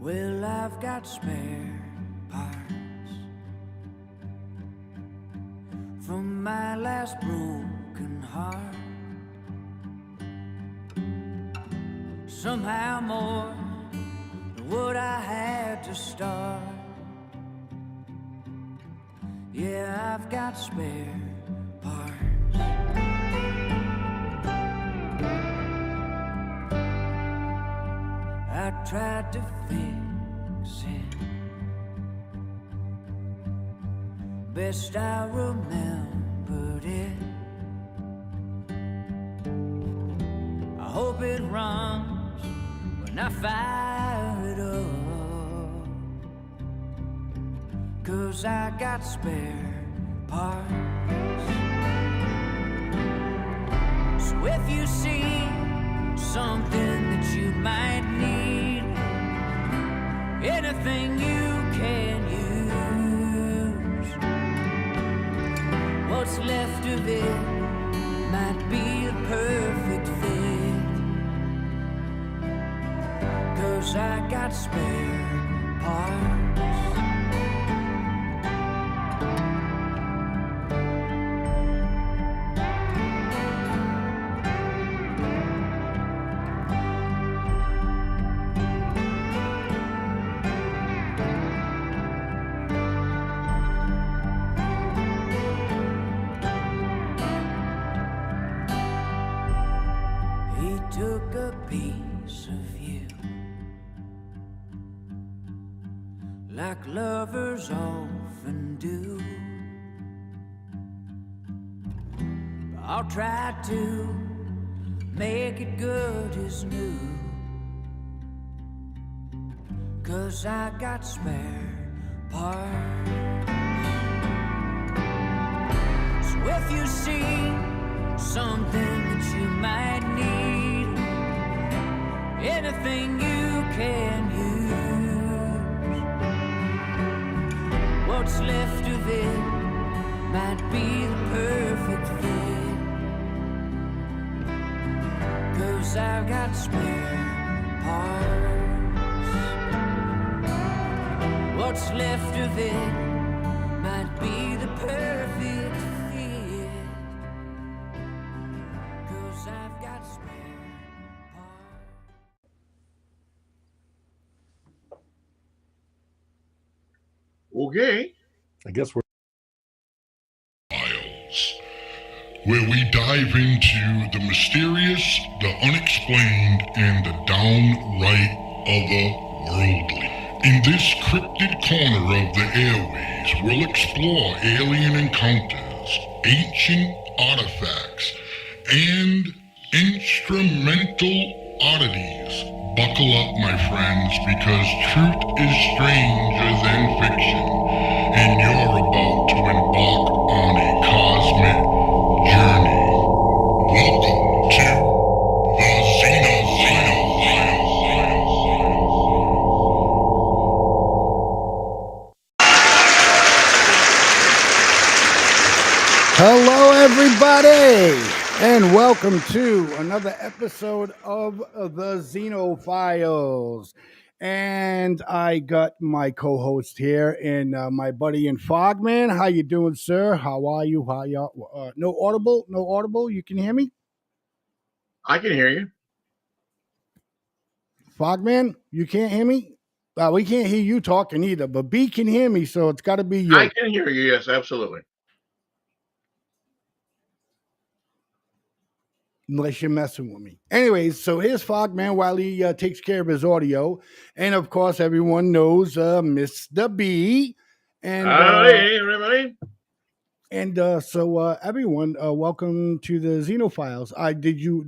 Well, I've got spare parts from my last broken heart. Somehow more than what I had to start. Yeah, I've got spare parts. I tried to fix it best I remembered it. I hope it runs when I fire it up, 'cause I got spare parts. So if you see something that you might need, anything you can use, what's left of it might be a perfect fit, 'cause I got spare parts. Took a piece of you, like lovers often do. I'll try to make it good as new, 'cause I got spare parts. So if you see something that you might need, anything you can use, what's left of it might be the perfect fit, 'cause I've got spare parts. What's left of it might be the perfect fit, 'cause I've got spare. Okay. I guess we're Files, where we dive into the mysterious, the unexplained, and the downright otherworldly. In this cryptid corner of the airways, we'll explore alien encounters, ancient artifacts, and instrumental oddities. Buckle up, my friends, because truth is stranger than fiction, and you're about to embark on a cosmic journey. Welcome to the XENO Files. Hello, everybody, and welcome to another episode of the XENO Files. And I got my co-host here and my buddy in Fogman. How you doing, sir? How are you? How y'all? No audible? No audible? You can hear me? I can hear you. Fogman, you can't hear me? We can't hear you talking either, but B can hear me, so it's got to be you. I can hear you. Yes, absolutely. Unless you're messing with me. Anyways, so here's Fogman while he takes care of his audio. And of course, everyone knows Mr. B. And Hey, everybody. And so everyone, welcome to the XENO Files. Did you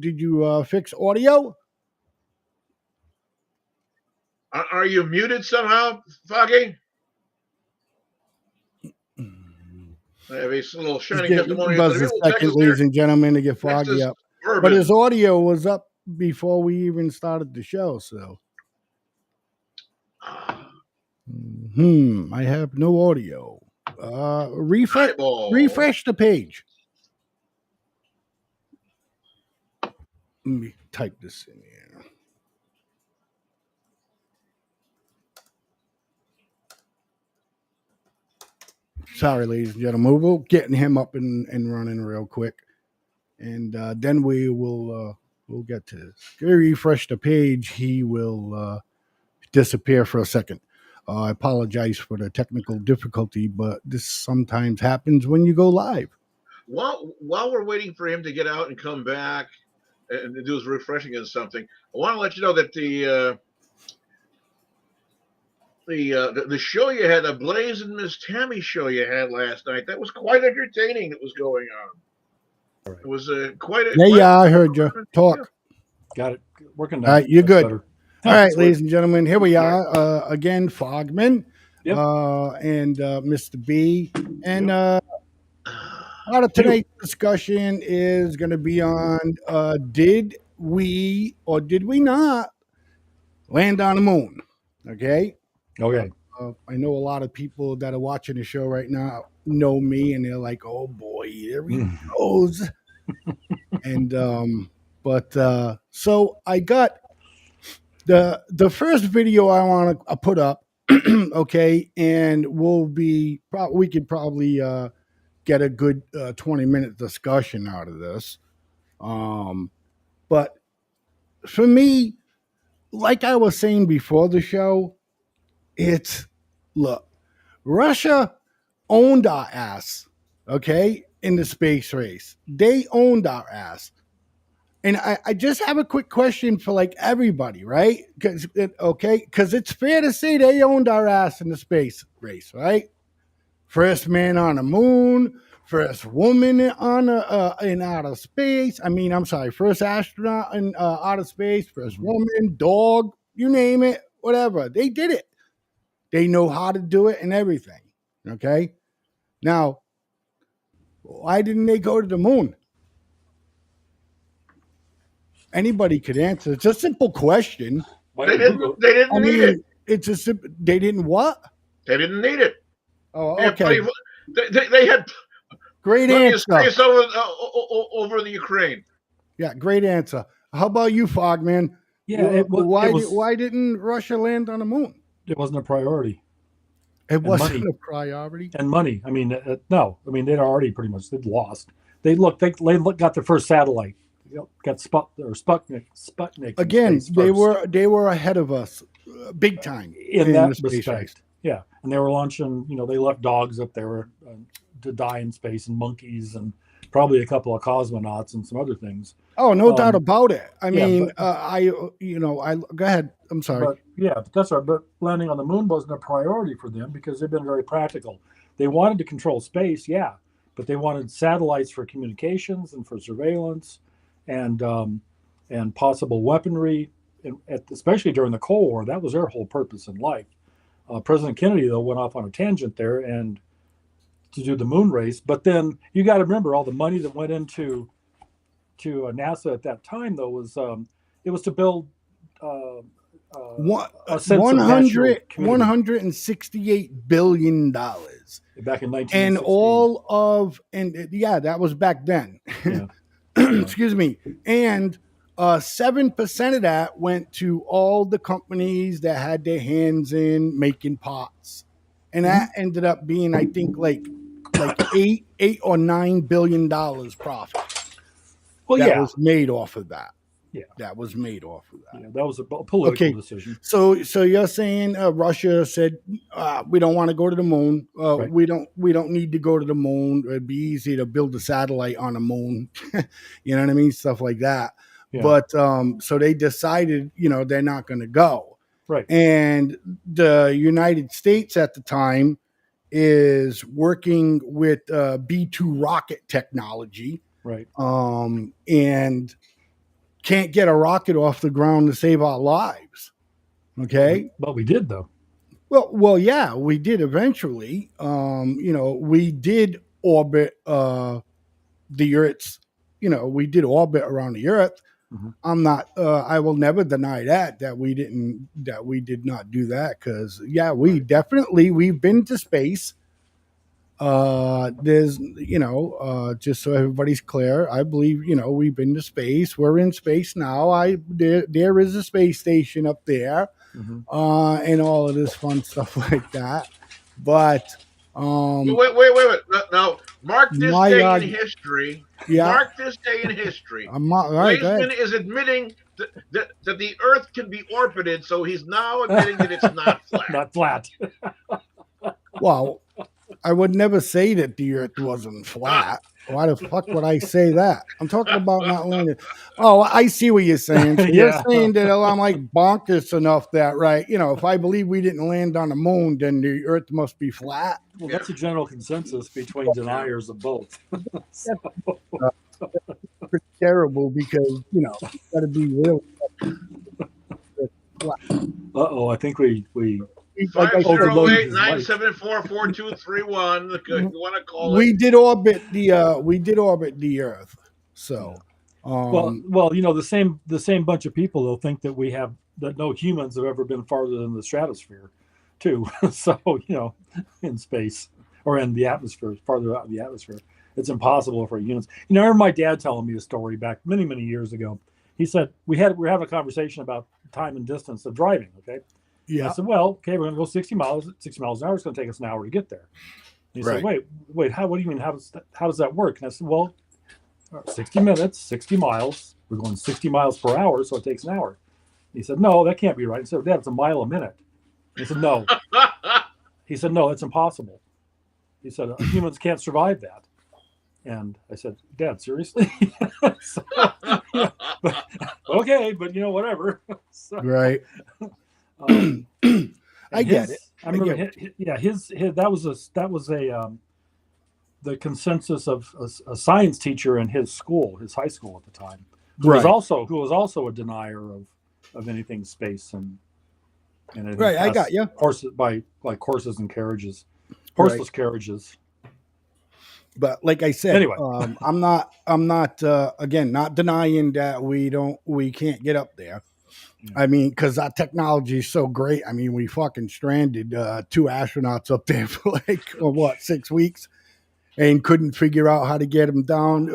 fix audio? Are you muted somehow, Foggy? Have a little shining testimony. Buzz a second, ladies and gentlemen, to get Foggy up. Urban. But his audio was up before we even started the show, so. I have no audio. Refresh the page. Let me type this in here. sorry, ladies and gentlemen. We'll getting him up and running real quick, and then we'll get to this. Gary, refresh the page. He will disappear for a second. I apologize for the technical difficulty, but this sometimes happens when you go live. While we're waiting for him to get out and come back and do his refreshing and something, I want to let you know that the show you had, the Blaze and Miss Tammy show you had last night, that was quite entertaining. That was going on. It was quite a. Yeah, I heard you talk. Got it. Working All right, you're good. Better. All right, ladies and gentlemen, here we are again, Fogman, Yep. and Mr. B, and part of tonight's discussion is going to be on did we or did we not land on the moon? Okay. Okay. I know a lot of people that are watching the show right now know me, and they're like, "Oh boy, here he goes." And so I got the first video I want to put up, okay, and we could probably get a good 20-minute discussion out of this. But for me, like I was saying before the show, look, Russia owned our ass, okay, in the space race. They owned our ass. And I just have a quick question for like everybody, right? Because it's fair to say they owned our ass in the space race, right? First man on the moon, first woman on in outer space. First astronaut in outer space, first woman, dog, you name it, whatever. They did it. They know how to do it and everything. Okay. Now, why didn't they go to the moon? Anybody could answer. It's a simple question. They didn't need it. It's a simple. They didn't what? They didn't need it. Oh, okay. They had great answer. Space over the Ukraine. Yeah, great answer. How about you, Fogman? Yeah. Why didn't Russia land on the moon? It wasn't a priority. It wasn't a priority. And money. I mean, no. I mean, they'd already pretty much lost. They got their first satellite. Got Sputnik. Again, they were ahead of us, big time in that respect. Yeah, and they were launching. They left dogs up there to die in space, and monkeys, and probably a couple of cosmonauts and some other things. Oh, no doubt about it. I mean, go ahead. I'm sorry. But that's right. But landing on the moon wasn't a priority for them because they've been very practical. They wanted to control space, yeah, but they wanted satellites for communications and for surveillance. And possible weaponry, especially during the Cold War. That was their whole purpose in life. President Kennedy, though, went off on a tangent there and to do the moon race. But then you got to remember all the money that went into NASA at that time, though, was it was to build a sense of national community. $168 billion. Back in 1960. And that was back then. Yeah. Excuse me. And 7% of that went to all the companies that had their hands in making pots. And that ended up being, I think, like $8 or $9 billion profit. Well, that was made off of that. Yeah, that was made off of that. Yeah, that was a political decision. So you're saying Russia said we don't want to go to the moon. Right. We don't need to go to the moon. It'd be easy to build a satellite on the moon. You know what I mean? Stuff like that. Yeah. But so they decided, they're not going to go. Right. And the United States at the time is working with B-2 rocket technology. Right. And can't get a rocket off the ground to save our lives. Okay. But we did, though. Well, yeah, we did eventually. We did orbit the Earth's, we did orbit around the Earth. Mm-hmm. I will never deny that we did not do that. Cause we've been to space. There's, just so everybody's clear, I believe, we've been to space. We're in space now. There is a space station up there, and all of this fun stuff like that. But Wait. Now, mark this My day God. in history. Yeah. Mark this day in history. All right, go ahead. Blazeman is admitting that the Earth can be orbited, so he's now admitting that it's not flat. Not flat. Well, I would never say that the Earth wasn't flat. Why the fuck would I say that? I'm talking about not landing. Oh, I see what you're saying. So you're Yeah. saying that I'm like bonkers enough that, right? You know, if I believe we didn't land on the moon, then the Earth must be flat. Well, that's a general consensus between deniers of both. So, Pretty terrible because, you know, it's got to be real. I think we 508-974-4231. You want to call we it? did orbit the Earth. So, well, you know, the same bunch of people they'll think that no humans have ever been farther than the stratosphere, too. So, you know, in space or in the atmosphere, farther out in the atmosphere, it's impossible for humans. You know, I remember my dad telling me a story back many years ago. He said we were having a conversation about time and distance of driving. Okay. yeah. I said, well, okay, we're going to go 60 miles an hour. It's going to take us an hour to get there. And he said, wait, what do you mean? How does that work? And I said, well, 60 minutes, 60 miles. We're going 60 miles per hour, so it takes an hour. He said, no, that can't be right. I said, Dad, it's a mile a minute. He said, no. He said, no, that's impossible. He said, humans can't survive that. And I said, Dad, seriously? So, yeah, okay, but you know, whatever. So, Right. I get it. I remember. That was the consensus of a science teacher in his school, his high school at the time, who was also a denier of anything space and right. I got you. Horses by like horses and carriages, horseless carriages. But like I said, anyway, I'm not again not denying that we can't get up there. Yeah. I mean, because our technology is so great. I mean, we fucking stranded 2 astronauts up there for 6 weeks and couldn't figure out how to get them down.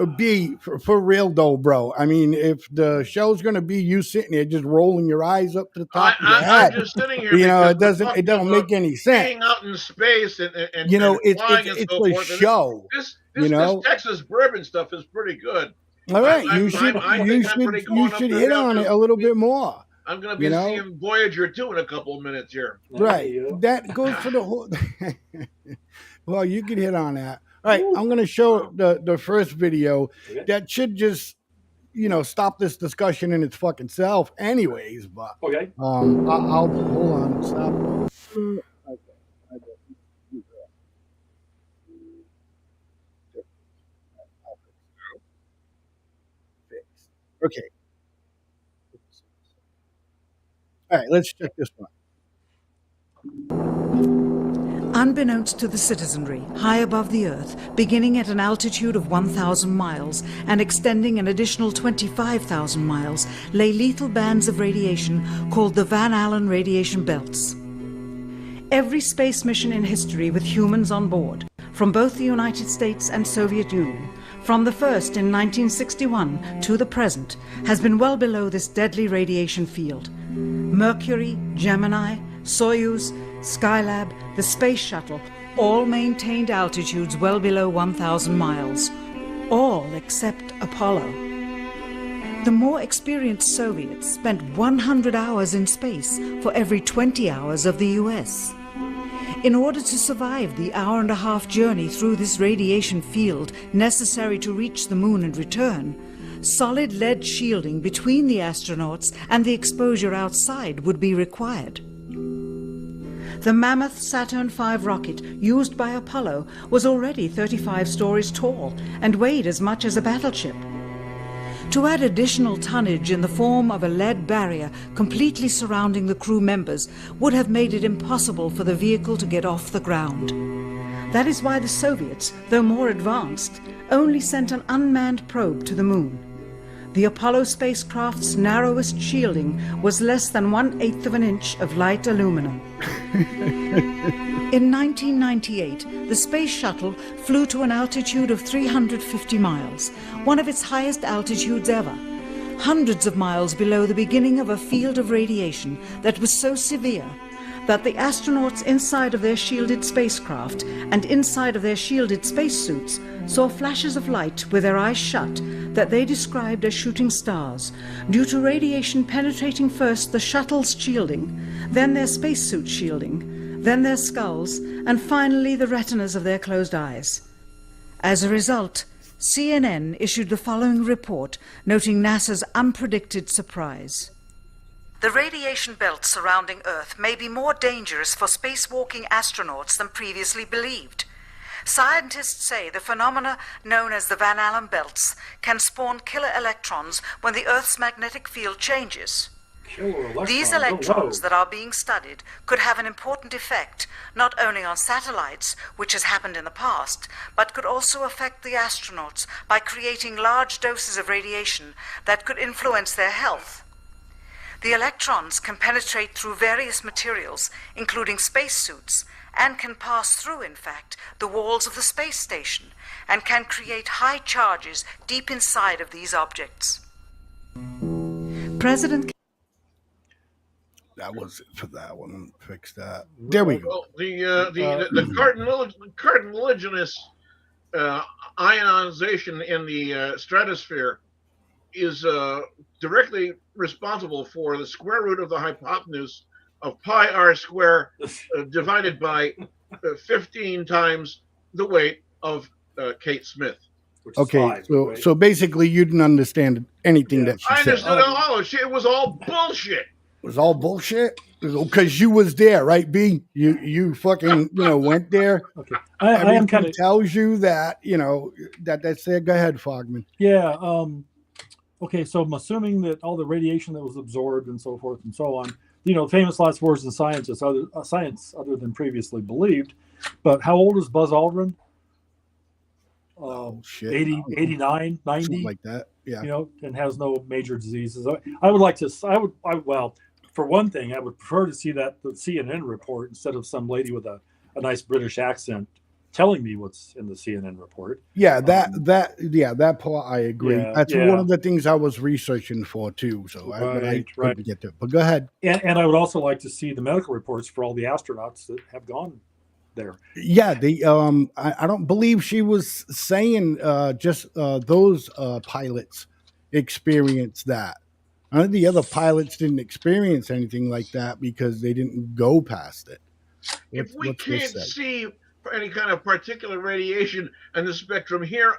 For real though, bro. I mean, if the show's gonna be you sitting there just rolling your eyes up to the top of your head, I'm just sitting here. You know, it doesn't make any sense. Being out in space and you know, it's so a show. This Texas bourbon stuff is pretty good. All right, you should hit on it a little bit more. I'm going to be seeing Voyager 2 in a couple of minutes here. Right. That goes for the whole... Well, you can hit on that. All right, I'm going to show the first video that should just, stop this discussion in its fucking self anyways, but... Okay. I'll hold on, stop. Okay. All right, let's check this one. Unbeknownst to the citizenry, high above the Earth, beginning at an altitude of 1,000 miles and extending an additional 25,000 miles, lay lethal bands of radiation called the Van Allen radiation belts. Every space mission in history with humans on board, from both the United States and Soviet Union, from the first in 1961 to the present, has been well below this deadly radiation field. Mercury, Gemini, Soyuz, Skylab, the Space Shuttle, all maintained altitudes well below 1,000 miles. All except Apollo. The more experienced Soviets spent 100 hours in space for every 20 hours of the US. In order to survive the hour-and-a-half journey through this radiation field necessary to reach the moon and return, solid lead shielding between the astronauts and the exposure outside would be required. The mammoth Saturn V rocket used by Apollo was already 35 stories tall and weighed as much as a battleship. To add additional tonnage in the form of a lead barrier completely surrounding the crew members would have made it impossible for the vehicle to get off the ground. That is why the Soviets, though more advanced, only sent an unmanned probe to the moon. The Apollo spacecraft's narrowest shielding was less than 1/8 of an inch of light aluminum. In 1998, the Space Shuttle flew to an altitude of 350 miles, one of its highest altitudes ever, hundreds of miles below the beginning of a field of radiation that was so severe that the astronauts inside of their shielded spacecraft and inside of their shielded spacesuits saw flashes of light with their eyes shut that they described as shooting stars, due to radiation penetrating first the shuttle's shielding, then their spacesuit shielding, then their skulls, and finally the retinas of their closed eyes. As a result, CNN issued the following report, noting NASA's unpredicted surprise. The radiation belt surrounding Earth may be more dangerous for spacewalking astronauts than previously believed. Scientists say the phenomena known as the Van Allen belts can spawn killer electrons when the Earth's magnetic field changes. These electrons that are being studied could have an important effect, not only on satellites, which has happened in the past, but could also affect the astronauts by creating large doses of radiation that could influence their health. The electrons can penetrate through various materials, including spacesuits, and can pass through, in fact, the walls of the space station, and can create high charges deep inside of these objects. President That was it for that one. Fix that. There we go. Well, the carcinogenous ionization in the stratosphere is directly responsible for the square root of the hypotenuse of pi r square divided by 15 times the weight of Kate Smith. Okay, so basically you didn't understand anything that she I said. understood all of it. It was all bullshit. It was all bullshit? Because you was there, right, B? You fucking, went there. Okay. I am kind of tells you that, that's it. Go ahead, Fogman. Yeah. Okay, so I'm assuming that all the radiation that was absorbed and so forth and so on, famous last words in science is science other than previously believed. But how old is Buzz Aldrin? Shit. 89, 90? Something like that. Yeah. And has no major diseases. Well, for one thing, I would prefer to see the CNN report instead of some lady with a nice British accent telling me what's in the CNN report. Yeah, that part I agree. Yeah, That's one of the things I was researching for too. So I couldn't get to it. But go ahead. And I would also like to see the medical reports for all the astronauts that have gone there. Yeah, I don't believe she was saying just those pilots experienced that. The other pilots didn't experience anything like that because they didn't go past it. If we can't see any kind of particular radiation in the spectrum here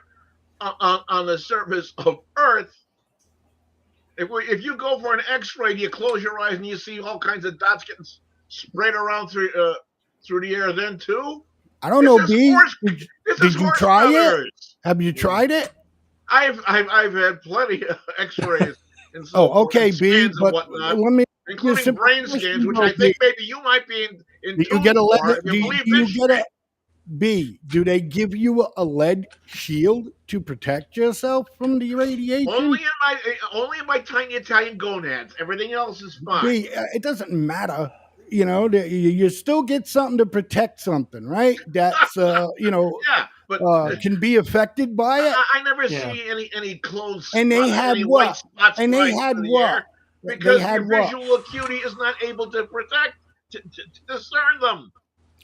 on the surface of Earth, if you go for an X-ray, you close your eyes and you see all kinds of dots getting sprayed around through the air then too? I don't know, B. Did you try it? Have you tried it? I've had plenty of X-rays. Okay, B. But let me, including brain scans, which I think maybe you might be in. Do you get a lead? B, do they give you a lead shield to protect yourself from the radiation? Only in my tiny Italian gonads. Everything else is fine. B, it doesn't matter. You still get something to protect something, right? That's yeah, but can be affected by it. I never see any clothes. And they had what? And they had what? Because your visual acuity is not able to to discern them.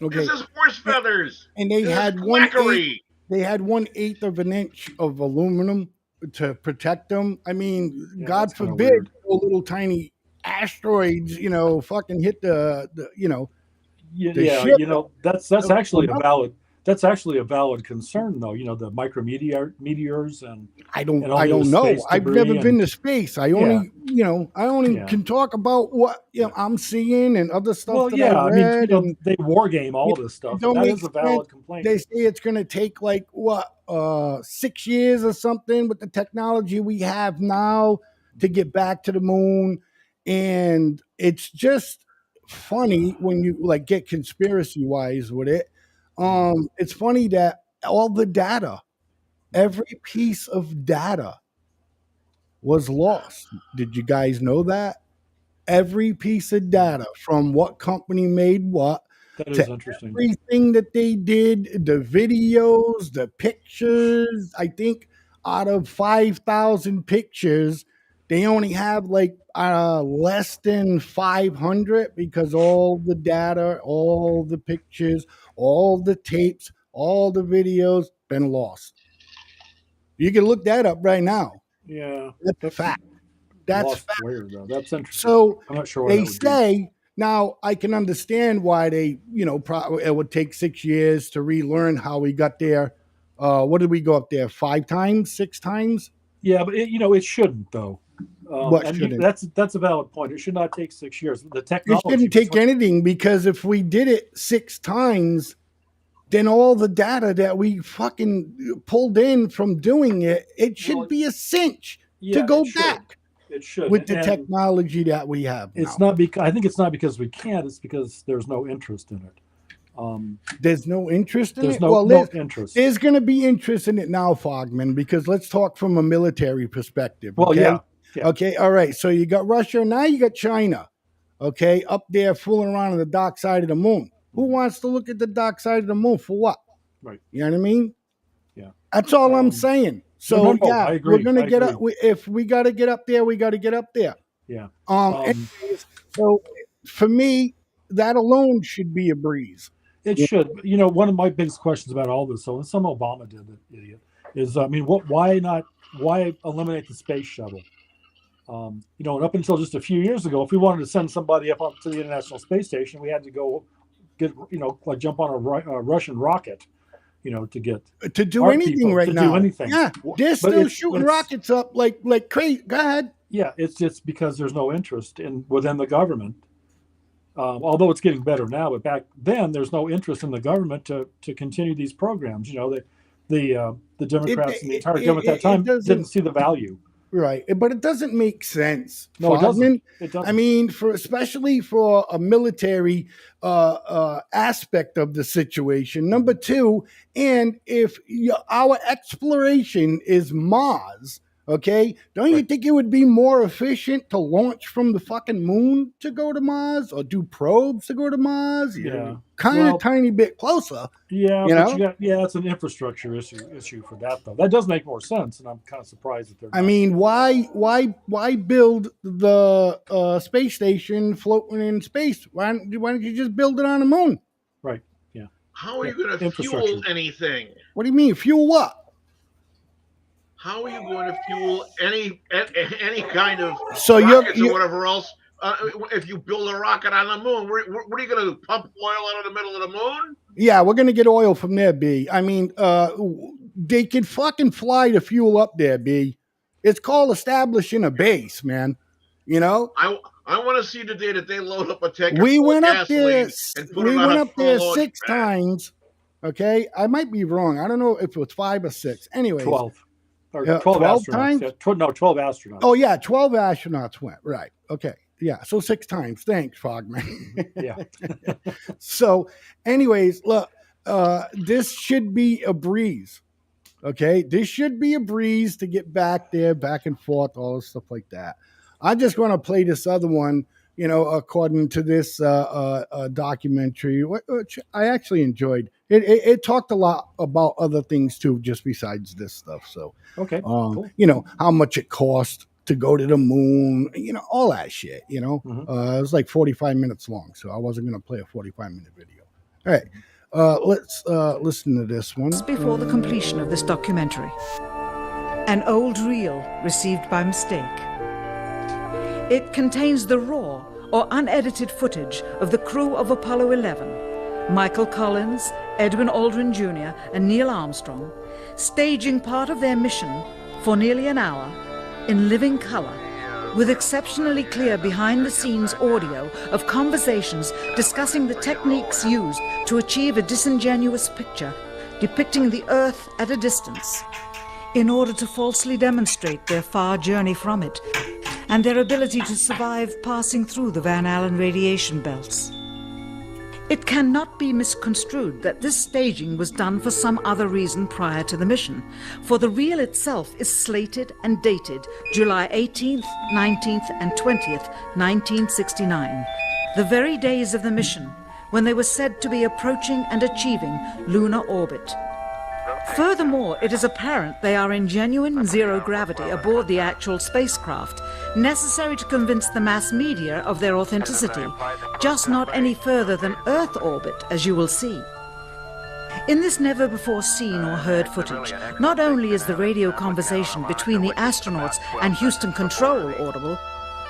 Okay. This is horse feathers. And they had 1/8 of an inch of aluminum to protect them. I mean, God forbid, little tiny asteroids, fucking hit the ship. That's actually a valid concern, though. The micrometeors and I don't know. I've never been to space. I only can talk about what I'm seeing and other stuff I read. They war game all of this stuff. That is a valid complaint. They say it's going to take 6 years or something with the technology we have now to get back to the moon, and it's just funny when you get conspiracy wise with it. It's funny that all the data, every piece of data was lost. Did you guys know that? Every piece of data from what company made what, that is interesting. Everything that they did, the videos, the pictures. I think out of 5,000 pictures, they only have less than 500 because all the data, all the pictures, all the tapes, all the videos been lost. You can look that up right now. Yeah, That's fact. That's lost fact. where though? That's interesting. So I'm not sure why they that would say now. I can understand why they, it would take 6 years to relearn how we got there. What did we go up there? 5 times, 6 times? Yeah, but it shouldn't though. What And shouldn't? that's a valid point. It should not take 6 years. The It technology shouldn't take anything because if we did it 6 times, then all the data that we fucking pulled in from doing it, it should be a cinch to go back. It should with the technology that we have now. It's not because I think it's not because we can't. It's because there's no interest in it. There's no interest in There's it. no interest. There's going to be interest in it now, Fogman, because let's talk from a military perspective. Well, okay? Yeah. Okay. All right. So you got Russia. Now you got China. Okay. Up there fooling around on the dark side of the moon. Who wants to look at the dark side of the moon for what? Right. You know what I mean? Yeah. That's all I'm saying. So yeah, I agree. we're gonna get up. If we got to get up there, we got to get up there. Yeah. Anyways, so for me, that alone should be a breeze. It should. One of my biggest questions about all this, and some Obama did, the idiot, is why eliminate the space shuttle? And up until just a few years ago, if we wanted to send somebody up to the International Space Station, we had to go jump on a Russian rocket. To do anything right now. Do anything. Yeah, they're still shooting rockets up like crazy. Go ahead. Yeah, it's just because there's no interest within the government. Although it's getting better now, but back then there's no interest in the government to continue these programs. The Democrats and the entire government at that time didn't see the value. Right, but it doesn't make sense. No, it doesn't. I mean, especially for a military aspect of the situation. Number two, and if our exploration is Mars, okay, don't you think it would be more efficient to launch from the fucking moon to go to Mars or do probes to go to Mars? Yeah, tiny bit closer. Yeah, it's an infrastructure issue for that though. That does make more sense, and I'm kind of surprised that they're. I mean, why build the space station floating in space? Why don't you just build it on the moon? Right. Yeah. How are you going to fuel anything? What do you mean fuel what? How are you going to fuel any kind of rockets or whatever else? If you build a rocket on the moon, what are you going to do? Pump oil out of the middle of the moon? Yeah, we're going to get oil from there, B. I mean, they can fucking fly the fuel up there, B. It's called establishing a base, man. I want to see the day that they load up a tank. We went up there 6 times. Okay, I might be wrong. I don't know if it was 5 or 6. Anyway, 12. Or 12 astronauts. times? Yeah, 12 astronauts. Oh, yeah, 12 astronauts went. Right. Okay. Yeah, so 6 times. Thanks, Fogman. Yeah. So, anyways, look, this should be a breeze. Okay? This should be a breeze to get back there, back and forth, all this stuff like that. I just want to play this other one, according to this documentary, which I actually enjoyed. It talked a lot about other things too, just besides this stuff. So, okay, cool. How much it cost to go to the moon, all that shit. It was like 45 minutes long, so I wasn't going to play a 45-minute video. All right, let's listen to this one. Before the completion of this documentary, an old reel received by mistake. It contains the raw or unedited footage of the crew of Apollo 11. Michael Collins, Edwin Aldrin Jr., and Neil Armstrong, staging part of their mission for nearly an hour in living color, with exceptionally clear behind-the-scenes audio of conversations discussing the techniques used to achieve a disingenuous picture depicting the Earth at a distance, in order to falsely demonstrate their far journey from it and their ability to survive passing through the Van Allen radiation belts. It cannot be misconstrued that this staging was done for some other reason prior to the mission, for the reel itself is slated and dated July 18th, 19th, and 20th, 1969, the very days of the mission when they were said to be approaching and achieving lunar orbit. Furthermore, it is apparent they are in genuine zero gravity aboard the actual spacecraft, necessary to convince the mass media of their authenticity, just not any further than Earth orbit, as you will see. In this never-before-seen or heard footage, not only is the radio conversation between the astronauts and Houston Control audible,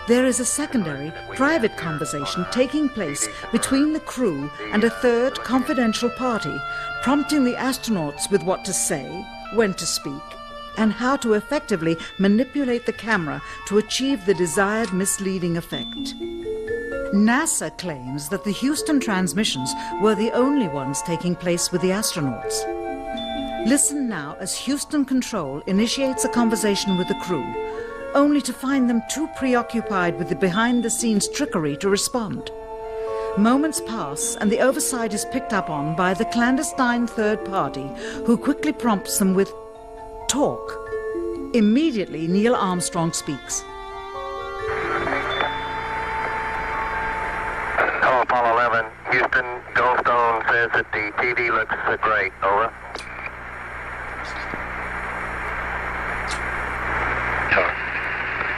there is a secondary, private conversation taking place between the crew and a third confidential party, prompting the astronauts with what to say, when to speak, and how to effectively manipulate the camera to achieve the desired misleading effect. NASA claims that the Houston transmissions were the only ones taking place with the astronauts. Listen now as Houston Control initiates a conversation with the crew, only to find them too preoccupied with the behind-the-scenes trickery to respond. Moments pass and the oversight is picked up on by the clandestine third party, who quickly prompts them with talk. Immediately, Neil Armstrong speaks. Hello, Apollo 11. Houston, Goldstone says that the TV looks great. Over.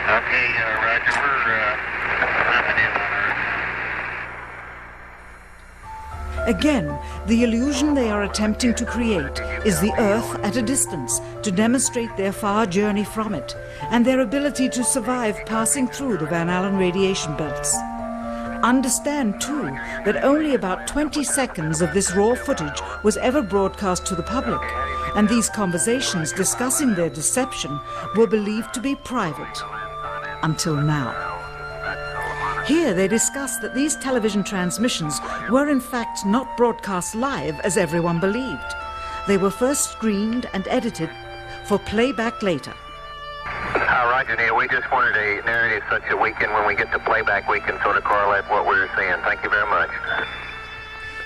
Okay, Roger. We're dropping in on Earth. Again, the illusion they are attempting to create is the Earth at a distance to demonstrate their far journey from it and their ability to survive passing through the Van Allen radiation belts. Understand, too, that only about 20 seconds of this raw footage was ever broadcast to the public, and these conversations discussing their deception were believed to be private. Until now. Here they discuss that these television transmissions were in fact not broadcast live as everyone believed. They were first screened and edited for playback later. Roger, Neil. We just wanted a narrative such that we can, when we get to playback, we can sort of correlate what we're seeing. Thank you very much.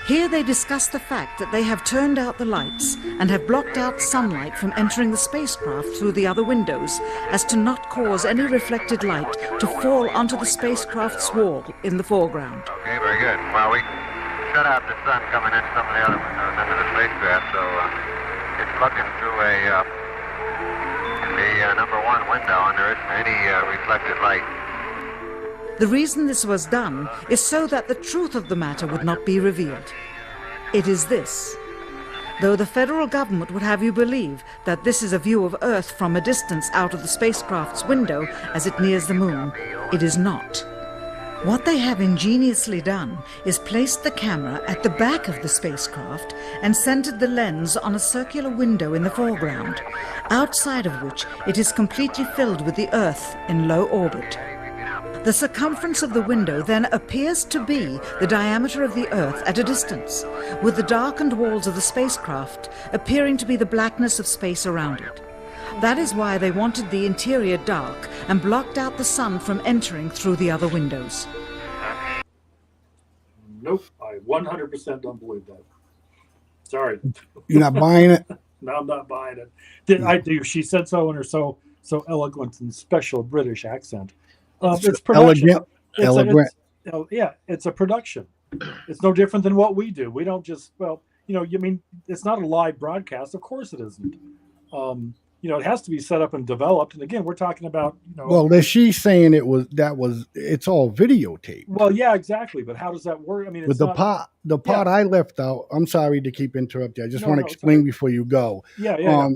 Here they discuss the fact that they have turned out the lights and have blocked out sunlight from entering the spacecraft through the other windows, as to not cause any reflected light to fall onto the spacecraft's wall in the foreground. Okay, very good. Well, we shut out the sun coming in some of the other windows into the spacecraft, so it's looking through the number one window, and there isn't any reflected light. The reason this was done is so that the truth of the matter would not be revealed. It is this. Though the federal government would have you believe that this is a view of Earth from a distance out of the spacecraft's window as it nears the moon, it is not. What they have ingeniously done is placed the camera at the back of the spacecraft and centered the lens on a circular window in the foreground, outside of which it is completely filled with the Earth in low orbit. The circumference of the window then appears to be the diameter of the Earth at a distance, with the darkened walls of the spacecraft appearing to be the blackness of space around it. That is why they wanted the interior dark and blocked out the sun from entering through the other windows. Nope, I 100% don't believe that. Sorry. You're not buying it? No, I'm not buying it. Did I do? She said so in her so eloquent and special British accent. It's production. Elegant. It's a production. It's no different than what we do. We don't just, it's not a live broadcast. Of course it isn't. It has to be set up and developed. And again, we're talking about, Well, she's saying it's all videotape. Well, yeah, exactly. But how does that work? I mean, it's with the part I left out. I'm sorry to keep interrupting. I just want to explain before you go. Yeah.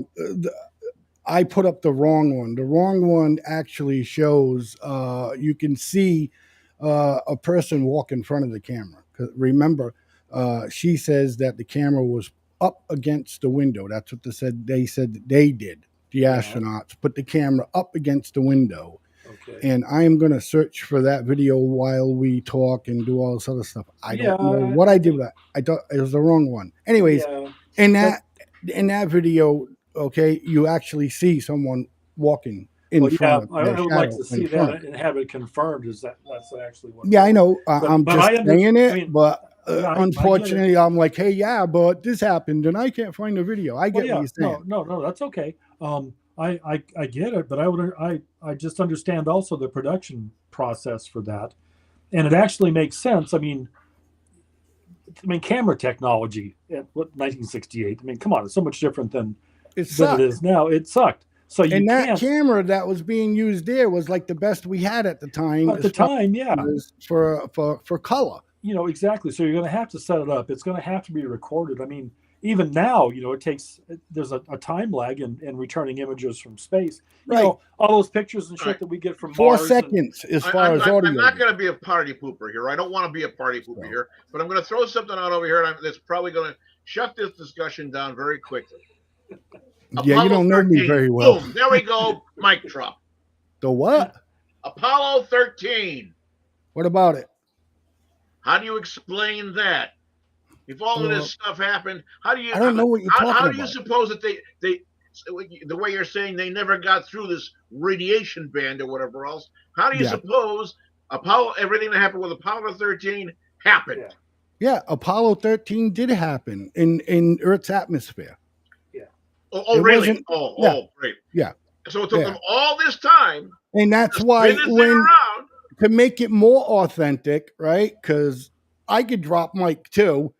I put up the wrong one. The wrong one actually shows you can see a person walk in front of the camera. 'Cause remember, she says that the camera was up against the window. That's what they said that they did. The astronauts put the camera up against the window. Okay. And I am going to search for that video while we talk and do all this other stuff. I don't know what I did with that. I thought it was the wrong one. Anyways, in that video, okay, you actually see someone walking in front. I would like to see that and have it confirmed. That's actually what? Yeah, I know. I'm just saying it, but unfortunately, I'm like, hey, but this happened, and I can't find the video. I get what you're saying. No, that's okay. I get it, but I just understand also the production process for that, and it actually makes sense. I mean, camera technology at 1968. I mean, come on, it's so much different than it is now. It sucked. So you and that can't. camera that was being used there was like the best we had at the time. At the time, yeah. For color. Exactly. So you're going to have to set it up. It's going to have to be recorded. I mean, even now, there's a time lag in returning images from space. All those pictures and shit that we get from 4 Mars seconds as far as audio. I'm not going to be a party pooper here. I don't want to be a party pooper here, but I'm going to throw something out over here that's probably going to shut this discussion down very quickly. Yeah, you don't know 13. me very well. Boom, there we go. Mic drop. The what? Apollo 13. What about it? How do you explain that? If all of this stuff happened, how do you? I don't know what you're talking about. How do you suppose that they the way you're saying they never got through this radiation band or whatever else? How do you suppose everything that happened with Apollo 13 happened? Yeah, Apollo 13 did happen in Earth's atmosphere. Yeah. Oh, really? Oh, great. Yeah. So it took them all this time, and that's why to make it more authentic, right? Because I could drop Mike too,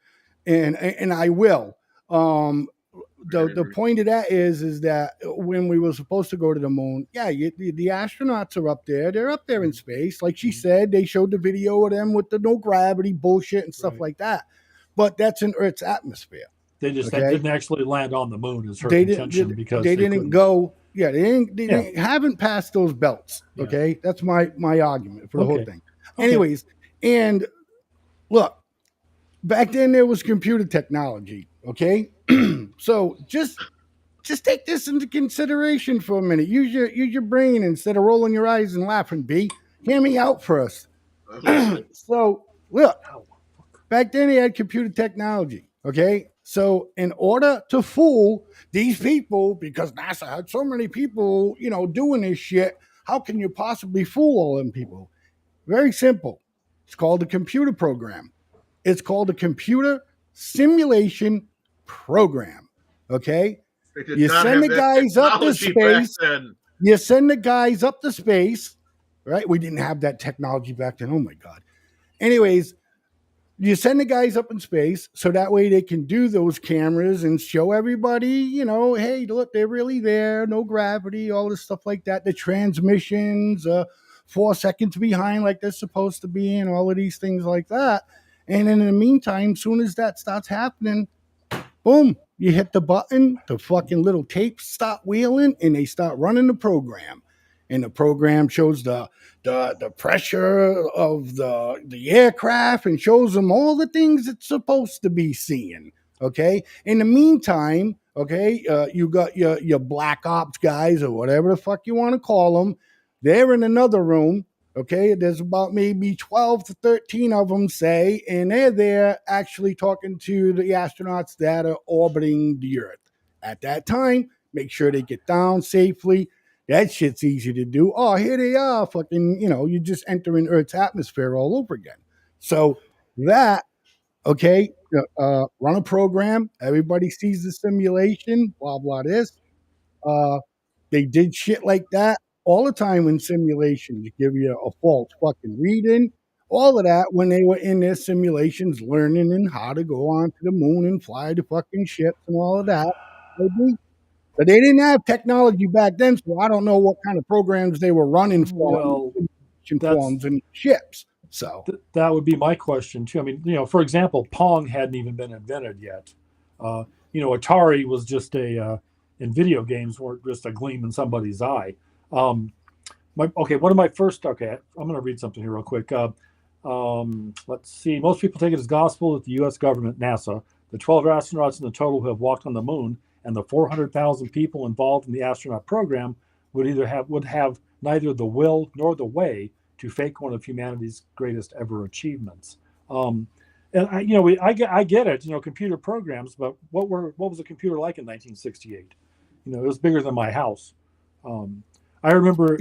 and I will. The point of that is that when we were supposed to go to the moon, the astronauts are up there. They're up there in space, like she said. They showed the video of them with the no gravity bullshit and stuff like that. But that's in Earth's atmosphere. They didn't actually land on the moon. Is her contention because they didn't go. Yeah, they haven't passed those belts. Okay, that's my argument for the whole thing. Anyways, and look, back then there was computer technology. Okay, so just take this into consideration for a minute. Use your brain instead of rolling your eyes and laughing. B, hear me out first. So look, back then they had computer technology. Okay, so in order to fool these people, because NASA had so many people, doing this shit, how can you possibly fool all them people? Very simple. It's called a computer program. It's called a computer simulation program. Okay, you send the guys up to space. You send the guys up to space, right? We didn't have that technology back then. Oh my God. Anyways. You send the guys up in space so that way they can do those cameras and show everybody, hey, look, they're really there. No gravity, all this stuff like that. The transmissions, 4 seconds behind like they're supposed to be, and all of these things like that. And in the meantime, soon as that starts happening, boom, you hit the button, the fucking little tapes stop wheeling, and they start running the program. And the program shows the pressure of the aircraft and shows them all the things it's supposed to be seeing. Okay. In the meantime, you got your black ops guys or whatever the fuck you want to call them. They're in another room. Okay. There's about maybe 12 to 13 of them, say, and they're there actually talking to the astronauts that are orbiting the Earth. At that time, make sure they get down safely. That shit's easy to do. Oh, here they are. Fucking, you just enter in Earth's atmosphere all over again. So that, run a program. Everybody sees the simulation, blah, blah, this. They did shit like that all the time in simulations. Give you a false fucking reading. All of that when they were in their simulations learning and how to go on to the moon and fly the fucking ships and all of that. But they didn't have technology back then, so I don't know what kind of programs they were running for forms and ships. So that would be my question too. I mean, for example, Pong hadn't even been invented yet. Atari was just in video games weren't just a gleam in somebody's eye. I'm going to read something here real quick. Let's see. Most people take it as gospel that the U.S. government, NASA, the 12 astronauts in the total who have walked on the moon, and the 400,000 people involved in the astronaut program would have neither the will nor the way to fake one of humanity's greatest ever achievements. And I get it, computer programs, but what was a computer like in 1968? It was bigger than my house. I remember.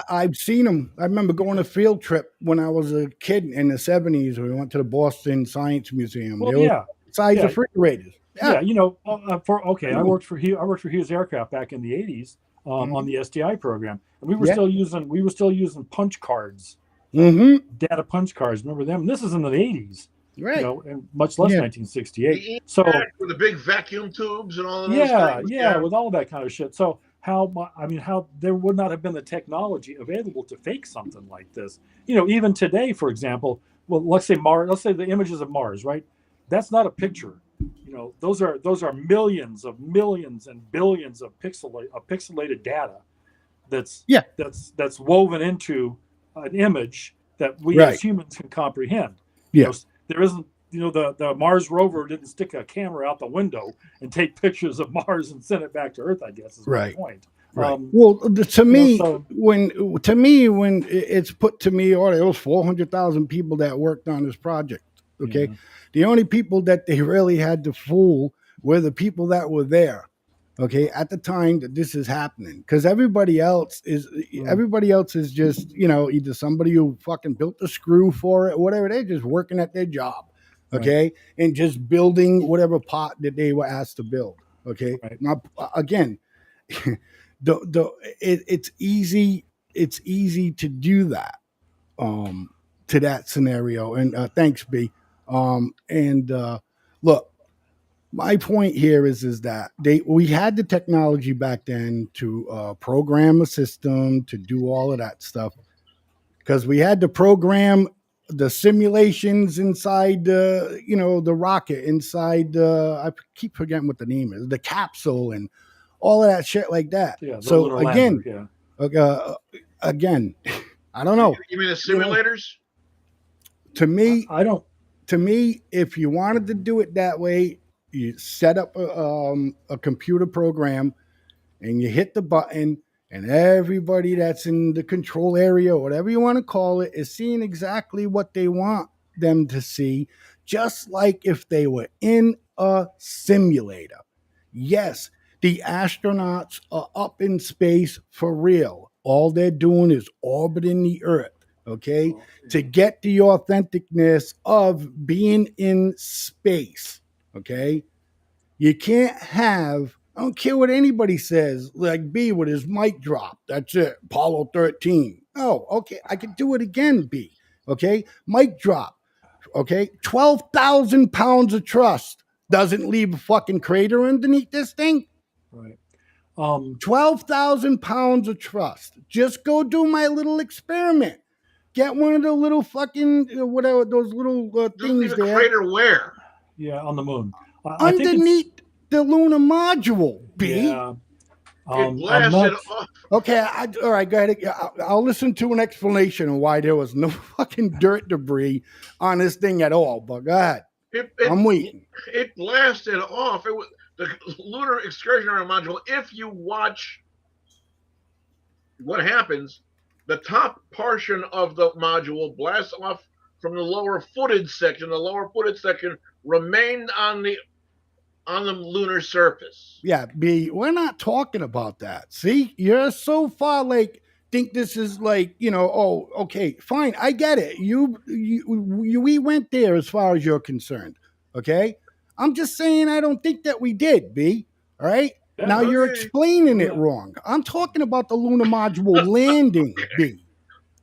I've seen them. I remember going on a field trip when I was a kid in the 70s. We went to the Boston Science Museum. Well, they were size refrigerators. Yeah, I worked for Hughes Aircraft back in the 80s on the STI program, and we were still using punch cards, data punch cards. Remember them? And this is in the 80s, right? And much less 1968. So with the big vacuum tubes and all of those things. With all of that kind of shit. So how there would not have been the technology available to fake something like this. Even today, for example, well, let's say the images of Mars, right? That's not a picture. Those are millions and billions of pixelated data that's woven into an image that we as humans can comprehend. There isn't, the Mars rover didn't stick a camera out the window and take pictures of Mars and send it back to Earth, I guess is my point. Right. Well, to me, when it's put to me, there was 400,000 people that worked on this project. Okay. The only people that they really had to fool were the people that were there. Okay. At the time that this is happening, because everybody else is just, either somebody who fucking built the screw for it, or whatever. They're just working at their job. Okay. And just building whatever part that they were asked to build. Okay. Now, again, it's easy to do that to that scenario, and thanks B. Look, my point here is that we had the technology back then to program a system to do all of that stuff, because we had to program the simulations inside the rocket, inside I keep forgetting what the name is, the capsule, and all of that shit like that. So again, again, I don't know. You mean the simulators? To me, I don't. To me, if you wanted to do it that way, you set up a computer program, and you hit the button, and everybody that's in the control area, or whatever you want to call it, is seeing exactly what they want them to see, just like if they were in a simulator. Yes. The astronauts are up in space for real. All they're doing is orbiting the Earth, okay, to get the authenticness of being in space, okay? You can't have, I don't care what anybody says, like B with his mic drop. That's it, Apollo 13. Oh, okay, I can do it again, B, okay? Mic drop, okay? 12,000 pounds of thrust doesn't leave a fucking crater underneath this thing. Right. 12,000 pounds of trust. Just go do my little experiment. Get one of the little fucking whatever those little things there. Crater where? Yeah, on the moon. Underneath the lunar module. B. Yeah. It blasted off. Okay, all right, go ahead. I'll listen to an explanation of why there was no fucking dirt debris on this thing at all. But go ahead. I'm waiting. It blasted off. It was the lunar excursionary module. If you watch what happens, the top portion of the module blasts off from the lower footed section. The lower footed section remained on the lunar surface. Yeah, B, we're not talking about that. See, you're so far think this is oh, okay, fine, I get it. We went there as far as you're concerned. Okay, I'm just saying I don't think that we did, B. All right. Yeah, now you're explaining it wrong. I'm talking about the lunar module landing, B.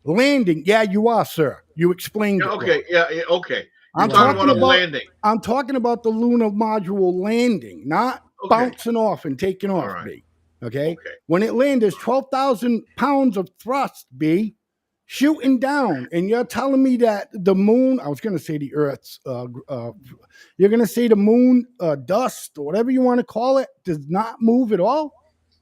Landing. Yeah, you are, sir. You explained it. Okay. Wrong. Yeah. Okay. I'm talking about landing. I'm talking about the lunar module landing, not bouncing off and taking off, right. B. Okay? When it landed, 12,000 pounds of thrust, B, shooting down. And you're telling me that the moon, I was going to say the Earth's, you're going to say the moon dust or whatever you want to call it does not move at all?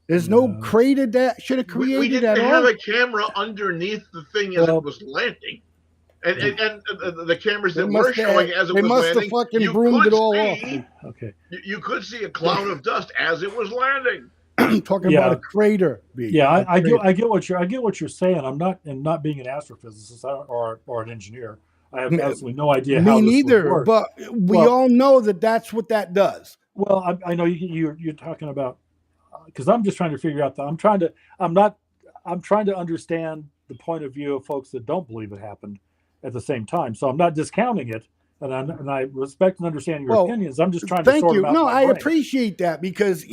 There's no crater that should have created at all? We didn't have a camera underneath the thing as it was landing. And the cameras that were showing as it was landing, they must have fucking broomed it all off. Okay. You could see a cloud of dust as it was landing. Talking about a crater. Yeah, I get what you're saying. I'm not being an astrophysicist or an engineer. I have absolutely no idea how this would work. But we all know that that's what that does. Well, I know you're talking about, because I'm just trying to figure out I'm trying to understand the point of view of folks that don't believe it happened at the same time. So I'm not discounting it, and I respect and understand your opinions. I'm just trying to sort them out. No, I appreciate that because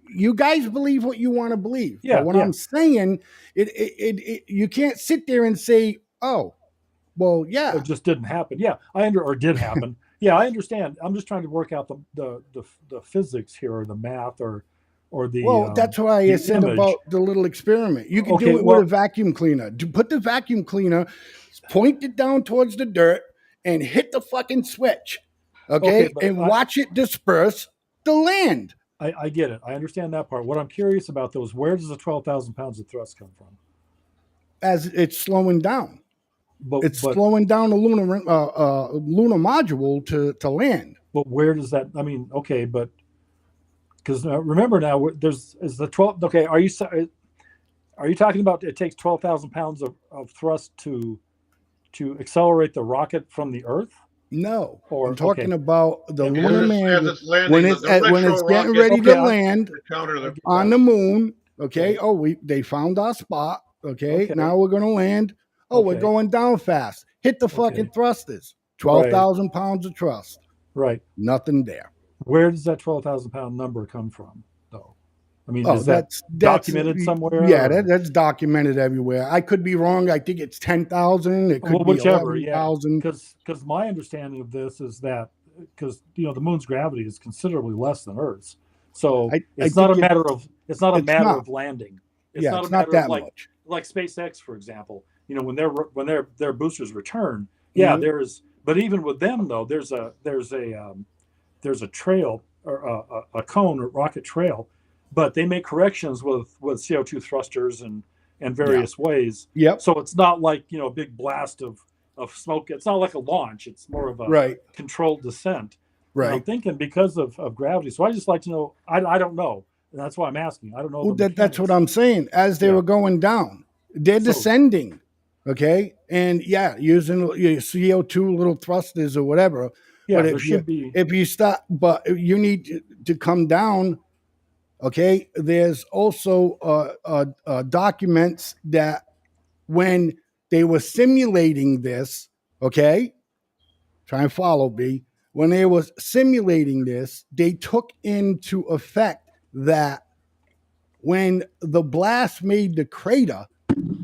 you guys believe what you want to believe. Yeah. But what I'm saying, you can't sit there and say, oh, well, yeah, it just didn't happen. Yeah, or did happen. Yeah, I understand. I'm just trying to work out the physics here, or the math, or or the Well, that's why I the said image. about the little experiment. You can Okay, do it well- with a vacuum cleaner. Put the vacuum cleaner, point it down towards the dirt, and hit the fucking switch. Okay, but and watch it disperse the land. I get it. I understand that part. What I'm curious about though is where does the 12,000 pounds of thrust come from? As it's slowing down. But slowing down the lunar module to land. But where does that? I mean, okay, but because remember now, is the 12. Okay, are you talking about it takes 12,000 pounds of thrust to accelerate the rocket from the Earth? No, Or I'm talking okay. about the And lunar man it's landing, when it's getting ready to land on the moon. Okay. They found our spot. Okay. Now we're gonna land. We're going down fast. Hit the fucking thrusters. 12,000 pounds of thrust. Right. Nothing there. Where does that 12,000 pound number come from, though? I mean, is that's documented somewhere? Yeah, that's documented everywhere. I could be wrong. I think it's 10,000. It could be whichever. 11,000. Because my understanding of this is that because the moon's gravity is considerably less than Earth's, so it's not a matter of landing. It's not a matter of like SpaceX, for example. When their boosters return, there's. But even with them though, there's a trail or a cone or rocket trail, but they make corrections with CO2 thrusters and various ways. Yep. So it's not like a big blast of smoke. It's not like a launch. It's more of a controlled descent. Right. And I'm thinking because of gravity. So I just like to know. I don't know. And that's why I'm asking. I don't know. Well, that's what I'm saying. As they were going down, they're descending. Okay. And using your CO2 little thrusters or whatever. Yeah, but if you stop, but you need to come down. Okay. There's also documents that when they were simulating this, okay, try and follow me. When they were simulating this, they took into effect that when the blast made the crater,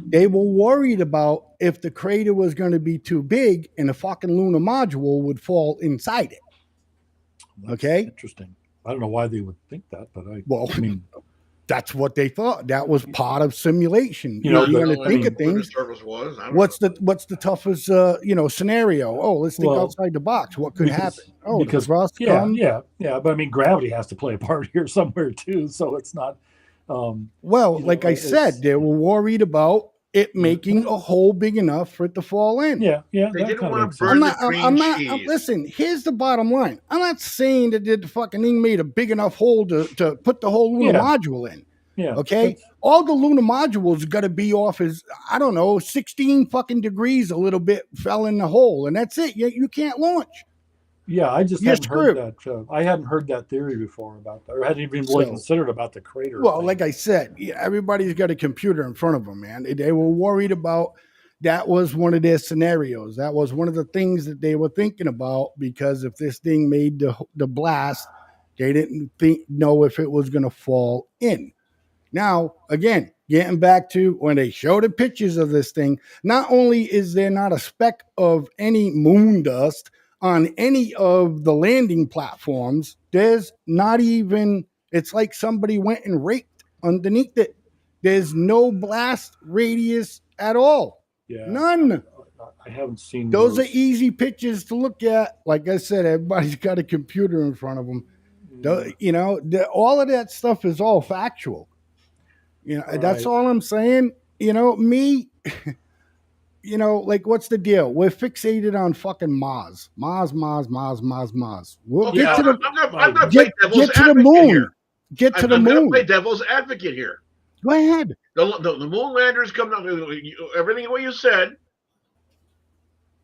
they were worried about if the crater was going to be too big and the fucking lunar module would fall inside it. That's okay. Interesting. I don't know why they would think that, but I mean, that's what they thought. That was part of simulation. You're going to think of things. What's the toughest scenario? Oh, let's think outside the box. What could happen? Oh, because thrust comes. But I mean, gravity has to play a part here somewhere too. So it's not. Like I said, they were worried about it making a hole big enough for it to fall in. Yeah. They didn't want to burn the green cheese. Listen, here's the bottom line. I'm not saying that the fucking thing made a big enough hole to put the whole lunar module in. Yeah. Okay. All the lunar modules got to be off as 16 fucking degrees. A little bit fell in the hole, and that's it. You can't launch. Yeah, I just hadn't heard that. I hadn't heard that theory before about that, or hadn't even really considered about the crater. Well, thing. like I said, everybody's got a computer in front of them, man. They were worried about that. Was one of their scenarios. That was one of the things that they were thinking about, because if this thing made the blast, they didn't know if it was going to fall in. Now, again, getting back to when they show the pictures of this thing, not only is there not a speck of any moon dust on any of the landing platforms, there's not even, it's like somebody went and raked underneath it. There's no blast radius at all. Yeah. None. I haven't seen those. Are easy pictures to look at. Like I said, everybody's got a computer in front of them. All of that stuff is all factual. That's all I'm saying. Like, what's the deal? We're fixated on fucking Mars. Mars. We'll get to the moon. Get to the moon. I'm going to play devil's advocate here. Go ahead. The moon landers come down. Everything what you said.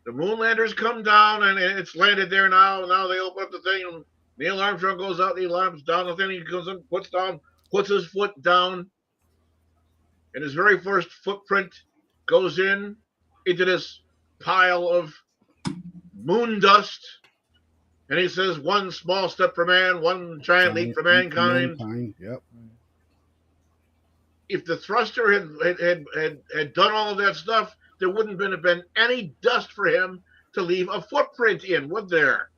The moon landers come down, and it's landed there now. Now they open up the thing, and Neil Armstrong goes out. The alarm's down. The thing he goes in, puts his foot down, and his very first footprint goes into this pile of moon dust, and he says, "One small step for man, one giant leap for mankind." Yep. If the thruster had done all of that stuff, there wouldn't have been any dust for him to leave a footprint in, would there?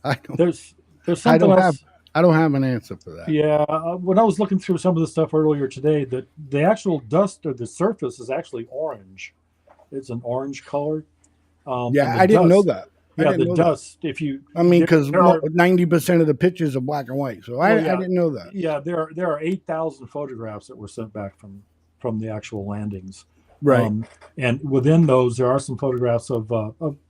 I don't. There's something else. I don't have an answer for that. Yeah, when I was looking through some of the stuff earlier today, that the actual dust or the surface is actually orange. It's an orange color. I didn't know that. Yeah, the dust. If you, because 90% of the pictures are black and white, so I didn't know that. Yeah, there are 8,000 photographs that were sent back from the actual landings. Right. And within those, there are some photographs of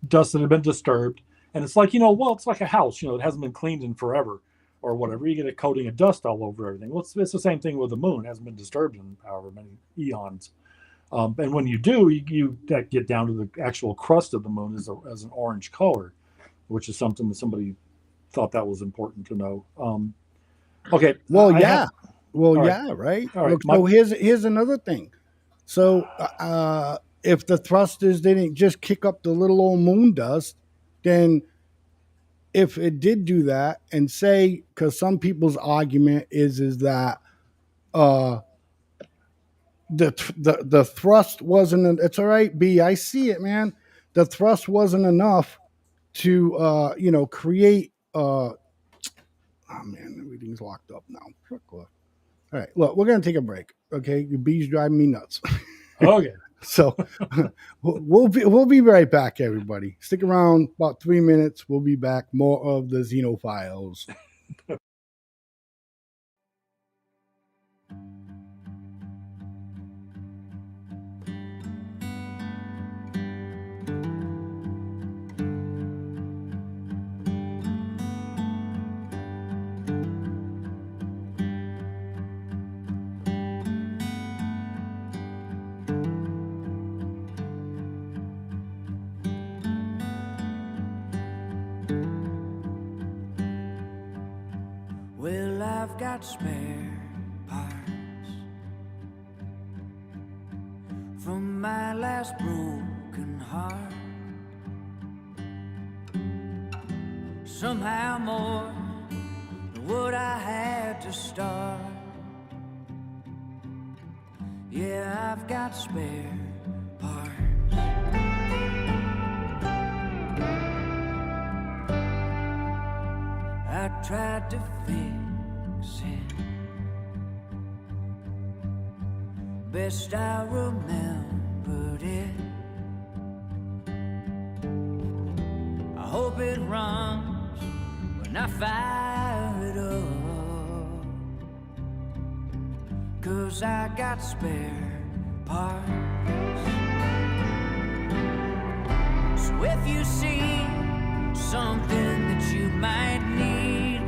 dust that have been disturbed. And it's like, it's like a house, it hasn't been cleaned in forever or whatever. You get a coating of dust all over everything. Well, it's the same thing with the moon. It hasn't been disturbed in however many eons. And when you do, you get down to the actual crust of the moon as an orange color, which is something that somebody thought that was important to know. Okay. Well, right. All right. So here's another thing. So if the thrusters didn't just kick up the little old moon dust, then if it did do that, and say, because some people's argument is that the thrust wasn't. It's all right, B. I see it, man. The thrust wasn't enough to create. Oh man, everything's locked up now. All right, look, we're gonna take a break. Okay, your B's driving me nuts. Okay. So we'll be right back, everybody. Stick around about 3 minutes. We'll be back. More of the XENO Files. Well, I've got spare parts from my last broken heart. Somehow more than what I had to start. Yeah, I've got spare parts. I tried to fix it best I remembered it. I hope it runs when I fire it up, 'cause I got spare parts. So if you see something that you might need,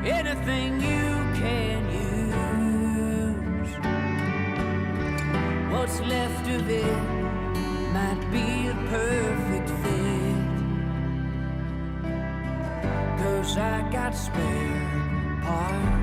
anything you can use, what's left of it might be a perfect fit, 'cause I got spare parts.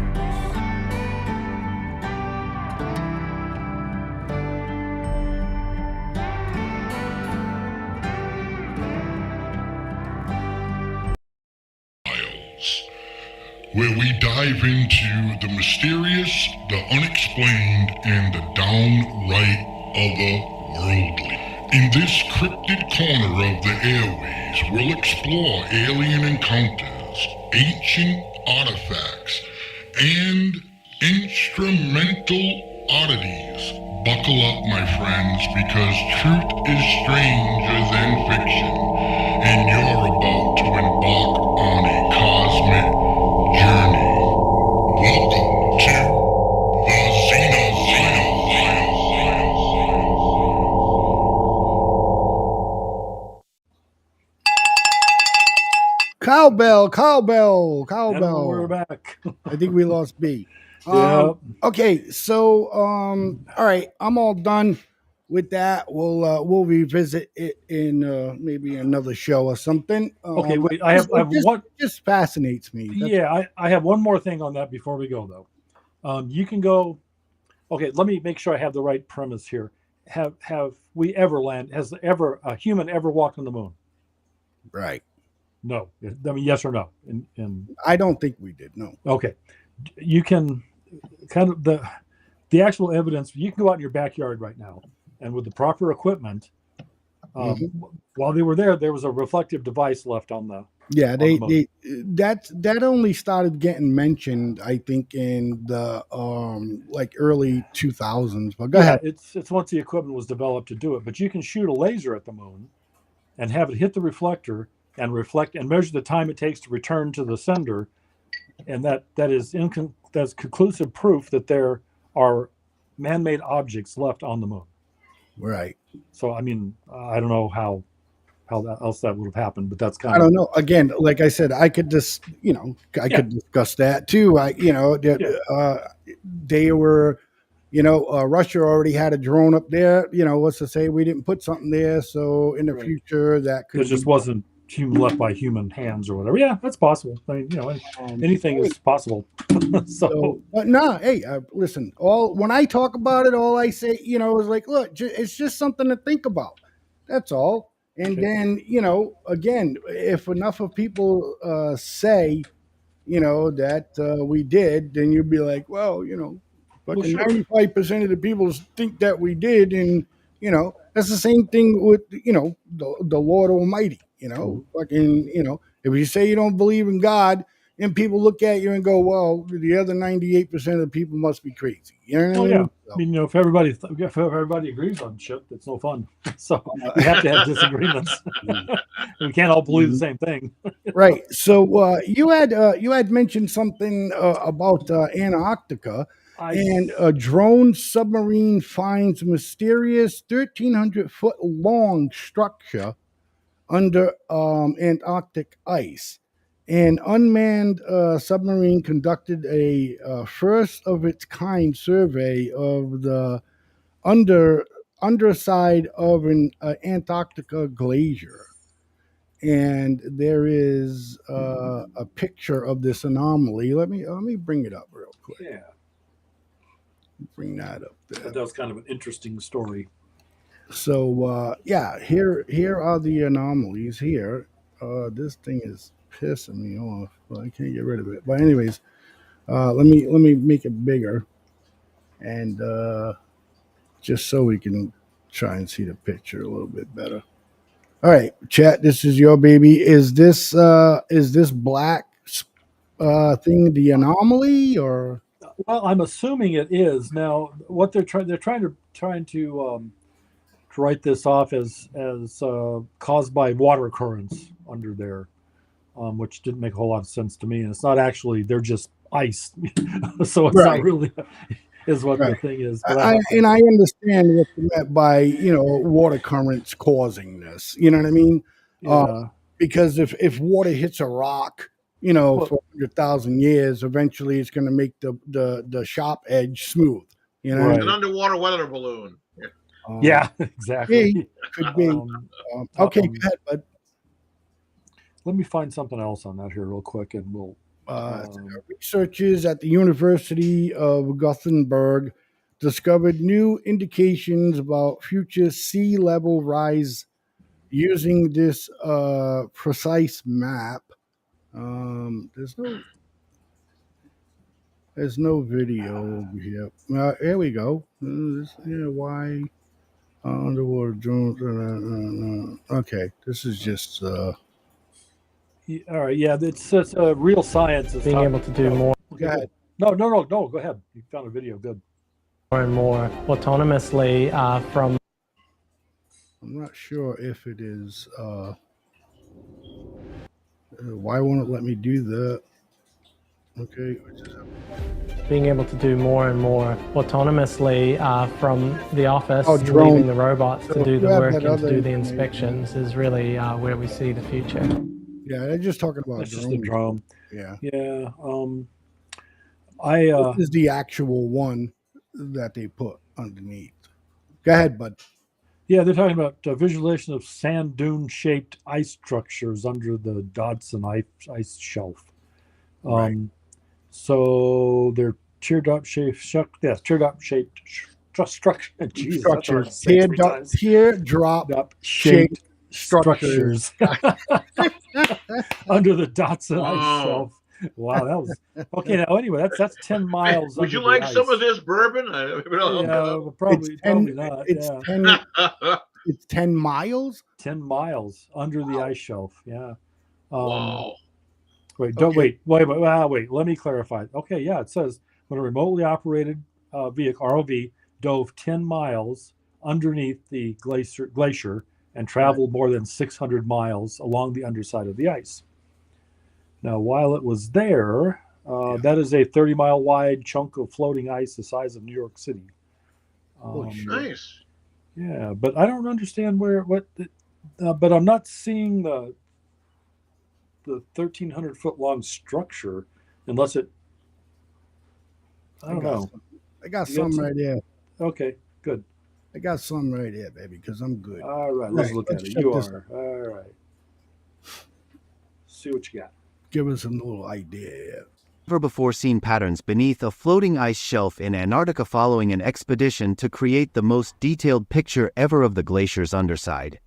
Where we dive into the mysterious, the unexplained, and the downright otherworldly. In this cryptid corner of the airways, we'll explore alien encounters, ancient artifacts, and instrumental oddities. Buckle up, my friends, because truth is stranger than fiction, and you're about to embark on a cosmic journey. Welcome to the XENO Files. Cowbell. And we're back. I think we lost B. Yeah. Okay, so all right, I'm all done with that. We'll revisit it in maybe another show or something. Okay, wait. I have one. Just fascinates me. I have one more thing on that before we go though. You can go. Okay, let me make sure I have the right premise here. Have we ever landed? Has a human ever walked on the moon? Right. No. I mean, yes or no? I don't think we did. No. Okay. You can kind of the actual evidence. You can go out in your backyard right now, and with the proper equipment, While they were there was a reflective device left on the. Yeah, on the moon. that only started getting mentioned, I think, in the like early 2000s. But go ahead. It's once the equipment was developed to do it. But you can shoot a laser at the moon, and have it hit the reflector and reflect and measure the time it takes to return to the sender, and that's conclusive proof that there are man-made objects left on the moon. Right. So I mean, I don't know how else that would have happened, but that's kind of. I don't know. Again, like I said, I could just could discuss that too. They were, Russia already had a drone up there. What's to say we didn't put something there? So in the future, that could just wasn't left by human hands or whatever. Yeah, that's possible. I mean, anything is possible. But no, hey, listen. When I talk about it, all I say, is like, look, it's just something to think about. That's all. And then, again, if enough of people say, that we did, then you'd be like, well, fucking 95% of the people think that we did. And, that's the same thing with, the Lord Almighty, fucking, if you say you don't believe in God, and people look at you and go, well, the other 98% of the people must be crazy. You know what I mean? Yeah. So. I mean, if everybody agrees on shit, it's no fun. So we have to have disagreements. We can't all believe the same thing. Right. So you had mentioned something about Antarctica, and a drone submarine finds mysterious 1,300-foot long structure under Antarctic ice. An unmanned submarine conducted a first of its kind survey of the underside of an Antarctica glacier, and there is a picture of this anomaly. Let me bring it up real quick. Yeah, bring that up there. That was kind of an interesting story. So here are the anomalies. Here, this thing is pissing me off, but I can't get rid of it. But anyways, let me make it bigger, and just so we can try and see the picture a little bit better. All right, chat. This is your baby. Is this black thing the anomaly, or? Well, I'm assuming it is. Now, what they're trying to write this off as caused by water currents under there. Which didn't make a whole lot of sense to me. And it's not actually, they're just ice. So it's not really is what the thing is. But I understand what you meant by, water currents causing this. You know what I mean? Yeah. Because if water hits a rock, for 100,000 years, eventually it's going to make the sharp edge smooth. An underwater weather balloon. Yeah, exactly. Could be. Okay, go ahead, bud. Let me find something else on that here real quick, and we'll. Researchers at the University of Gothenburg discovered new indications about future sea level rise using this precise map. There's no video over here. Here we go. Why underwater drones? Okay, this is just. All right, yeah, it's real science. Being able to do more. Go ahead. No, go ahead. You found a video, good. More and more autonomously from. I'm not sure if it is. Why won't it let me do that? Okay. Being able to do more and more autonomously from the office, leaving the robots to do the work and to do the inspections is really where we see the future. Yeah, they're just talking about just the drone. Yeah. Yeah. This is the actual one that they put underneath. Go ahead, bud. Yeah, they're talking about visualization of sand dune-shaped ice structures under the Dodson ice shelf. So they're teardrop shaped structure. Jesus, teardrop shaped structures under the Dodson ice shelf. Wow, that was okay. Now, anyway, that's 10 miles. Would you like some of this bourbon? Yeah, probably not. It's It's 10 miles. 10 miles under the ice shelf. Yeah. Wow. Wait, Okay. wait. Let me clarify. Okay, yeah, it says when a remotely operated vehicle ROV dove 10 miles underneath the glacier and traveled more than 600 miles along the underside of the ice. Now, while it was there, that is a 30-mile wide chunk of floating ice the size of New York City. Nice. Yeah, but I don't understand but I'm not seeing the 1,300-foot long structure unless it. I don't know. I got some right here. Okay, good. I got some right here, baby, because I'm good. All right, let's look at it. You are. All right. See what you got. Give us a little idea here. Never before seen patterns beneath a floating ice shelf in Antarctica following an expedition to create the most detailed picture ever of the glacier's underside.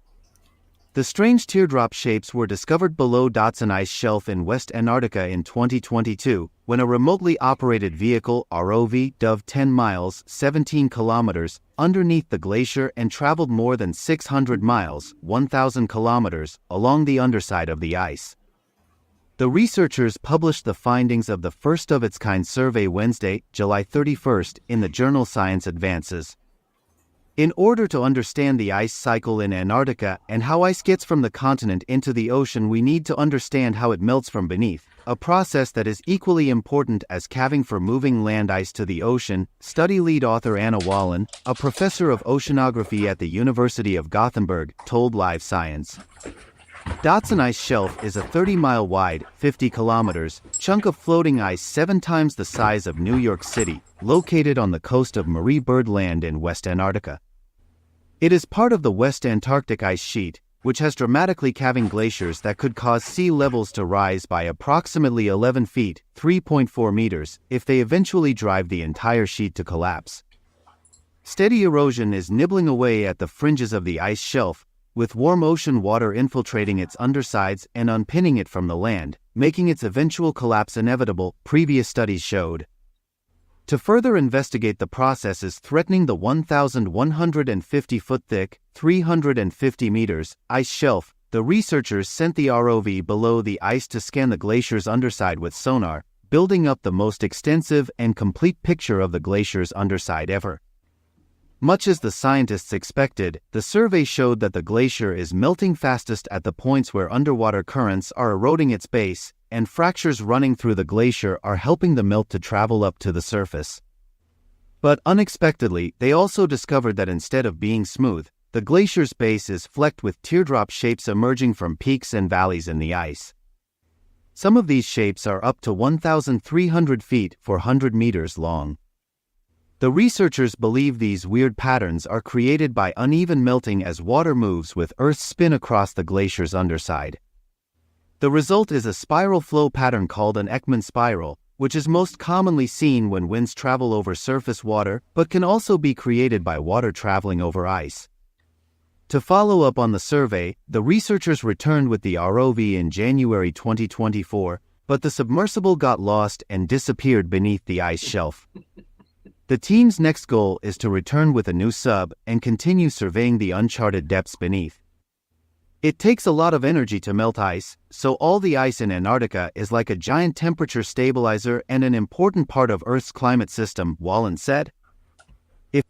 The strange teardrop shapes were discovered below Dotson Ice Shelf in West Antarctica in 2022, when a remotely operated vehicle ROV dove 10 miles 17 kilometers underneath the glacier and traveled more than 600 miles 1,000 kilometers along the underside of the ice. The researchers published the findings of the first-of-its-kind survey Wednesday, July 31st, in the journal Science Advances. In order to understand the ice cycle in Antarctica and how ice gets from the continent into the ocean, we need to understand how it melts from beneath, a process that is equally important as calving for moving land ice to the ocean, study lead author Anna Wallen, a professor of oceanography at the University of Gothenburg, told Live Science. Dotson Ice Shelf is a 30-mile wide, 50 kilometers, chunk of floating ice 7 times the size of New York City, located on the coast of Marie Byrd Land in West Antarctica. It is part of the West Antarctic ice sheet, which has dramatically calving glaciers that could cause sea levels to rise by approximately 11 feet, 3.4 meters, if they eventually drive the entire sheet to collapse. Steady erosion is nibbling away at the fringes of the ice shelf, with warm ocean water infiltrating its undersides and unpinning it from the land, making its eventual collapse inevitable, previous studies showed. To further investigate the processes threatening the 1,150-foot thick, 350 meters, ice shelf, the researchers sent the ROV below the ice to scan the glacier's underside with sonar, building up the most extensive and complete picture of the glacier's underside ever. Much as the scientists expected, the survey showed that the glacier is melting fastest at the points where underwater currents are eroding its base, and fractures running through the glacier are helping the melt to travel up to the surface. But unexpectedly, they also discovered that instead of being smooth, the glacier's base is flecked with teardrop shapes emerging from peaks and valleys in the ice. Some of these shapes are up to 1,300 feet, 400 meters long. The researchers believe these weird patterns are created by uneven melting as water moves with Earth's spin across the glacier's underside. The result is a spiral flow pattern called an Ekman spiral, which is most commonly seen when winds travel over surface water, but can also be created by water traveling over ice. To follow up on the survey, the researchers returned with the ROV in January 2024, but the submersible got lost and disappeared beneath the ice shelf. The team's next goal is to return with a new sub and continue surveying the uncharted depths beneath. It takes a lot of energy to melt ice, so all the ice in Antarctica is like a giant temperature stabilizer and an important part of Earth's climate system, Wallen said. I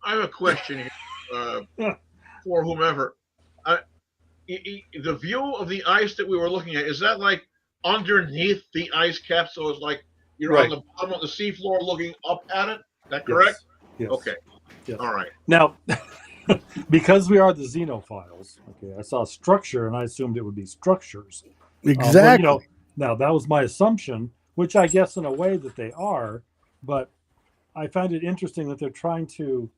have a question here for whomever. The view of the ice that we were looking at, is that like underneath the ice cap? So it's like you're on the bottom of the seafloor looking up at it? Is that correct? Yes. Okay. Yes. All right. Now, because we are the xenophiles, okay, I saw structure and I assumed it would be structures. Exactly. Now, that was my assumption, which I guess in a way that they are, but I find it interesting that they're trying to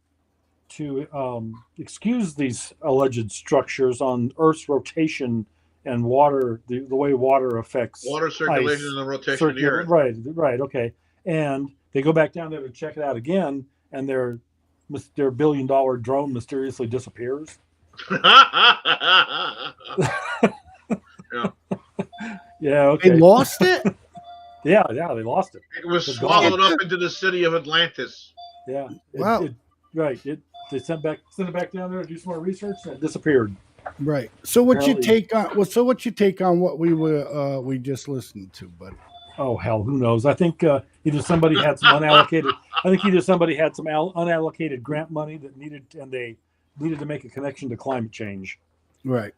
excuse these alleged structures on Earth's rotation and water, the way water affects water circulation ice, and the rotation of the Earth. Right, okay. And they go back down there to check it out again, and their billion-dollar drone mysteriously disappears. Yeah, okay. They lost it? Yeah, they lost it. It was swallowed up into the city of Atlantis. Yeah. Wow. It they sent it back down there to do some more research, and it disappeared. Right. So what's your Apparently- take on? What's your take on what we just listened to, bud? Oh hell, who knows? I think either somebody had some unallocated. I think either somebody had some unallocated grant money that they needed to make a connection to climate change. Right.